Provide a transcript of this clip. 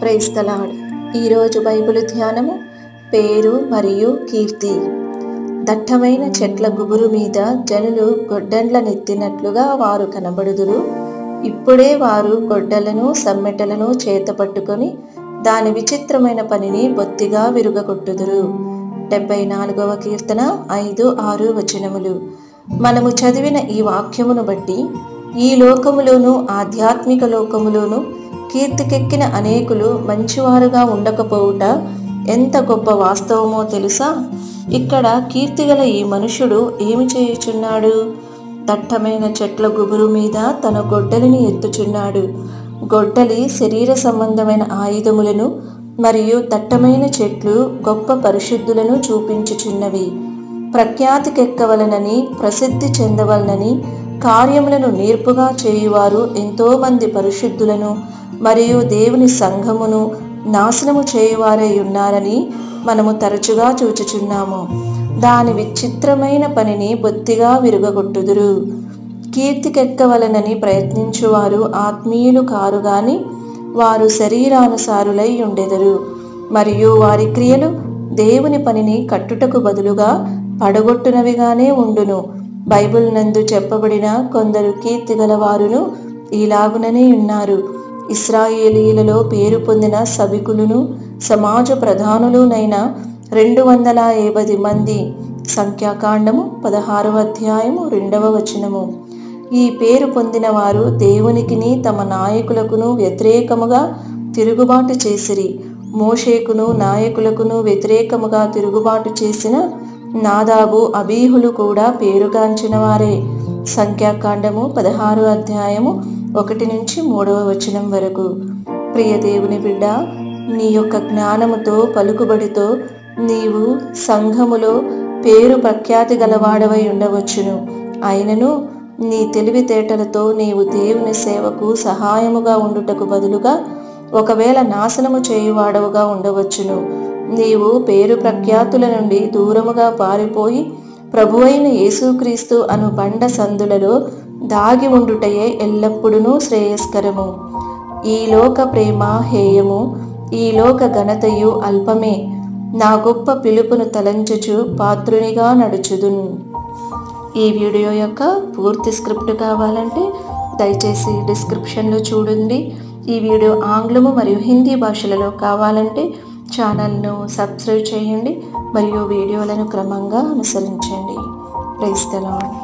Praise the lord. ఈరోజు bible ధ్యానము పేరు మరియు కీర్తి. దట్టమైన చెట్ల గుబురు మీద జనులు గొడ్డండ్ల నెత్తినట్లుగా వారు కనబడుదురు. ఇప్పుడే వారు గొడ్డలను సమ్మెటలను చేత పట్టుకొని దాని విచిత్రమైన పనిని బొత్తిగా విరుగగొట్టుదురు. 74వ కీర్తన 5-6 వచనములు. మనము చదివిన ఈ వాక్యమును బట్టి ఈ లోకములోను ఆధ్యాత్మిక లోకములోను కీర్తికెక్కిన అనేకులు మంచివారుగా ఉండకపోవుట ఎంత గొప్ప వాస్తవమో తెలుసా? ఇక్కడ కీర్తిగల ఈ మనుషుడు ఏమి చేయుచున్నాడు? దట్టమైన చెట్ల గుబురు మీద తన గొడ్డలిని ఎత్తుచున్నాడు. గొడ్డలి శరీర సంబంధమైన ఆయుధములను మరియు దట్టమైన చెట్లు గొప్ప పరిశుద్ధులను చూపించుచున్నవి. ప్రఖ్యాతికెక్కవలనని, ప్రసిద్ధి చెందవలనని కార్యములను నేర్పుగా చేయువారు ఎంతోమంది పరిశుద్ధులను మరియు దేవుని సంఘమును నాశనము చేయువారై ఉన్నారని మనము తరచుగా చూచుచున్నాము. దాని విచిత్రమైన పనిని బొత్తిగా విరుగగొట్టుదురు. కీర్తికెక్కవలనని ప్రయత్నించువారు ఆత్మీయులు కారు గాని వారు శరీరానుసారులై ఉండెదరు. మరియు వారి క్రియలు దేవుని పనిని కట్టుటకు బదులుగా పడగొట్టునవిగానే ఉండును. బైబిల్ నందు చెప్పబడిన కొందరు కీర్తిగల వారును ఇలాగుననే ఉన్నారు. ఇశ్రాయేలీయులలో పేరు పొందిన సభికులును సమాజ ప్రధానులునైన 250 మంది. సంఖ్యాకాండము 16వ అధ్యాయము 2వ వచనము. ఈ పేరు పొందిన వారు దేవునికిని తమ నాయకులకును వ్యతిరేకముగా తిరుగుబాటు చేసిరి. మోషేకును నాయకులకును వ్యతిరేకముగా తిరుగుబాటు చేసిన నాదాబు అబీహులు కూడా పేరుగాంచిన వారే. సంఖ్యాకాండము 16వ అధ్యాయము 1-3వ వచనం వరకు. ప్రియ దేవుని బిడ్డ, నీ యొక్క జ్ఞానముతో పలుకుబడితో నీవు సంఘములో పేరు ప్రఖ్యాతి గలవాడవై ఉండవచ్చును. అయినను నీ తెలివితేటలతో నీవు దేవుని సేవకు సహాయముగా ఉండుటకు బదులుగా ఒకవేళ నాశనము చేయువాడవుగా ఉండవచ్చును. నీవు పేరు ప్రఖ్యాతుల నుండి దూరముగా పారిపోయి ప్రభువైన యేసుక్రీస్తు అను బండ సందులలో దాగి ఉండుటయే ఎల్లప్పుడూ శ్రేయస్కరము. ఈ లోక ప్రేమ హేయము, ఈ లోక ఘనతయు అల్పమే. నా గొప్ప పిలుపును తలంచుచు పాత్రునిగా నడుచుదున్. ఈ వీడియో యొక్క పూర్తి స్క్రిప్ట్ కావాలంటే దయచేసి డిస్క్రిప్షన్లో చూడండి. ఈ వీడియో ఆంగ్లము మరియు హిందీ భాషలలో కావాలంటే ఛానల్ను సబ్స్క్రైబ్ చేయండి మరియు వీడియోలను క్రమంగా అనుసరించండి. Praise the lord.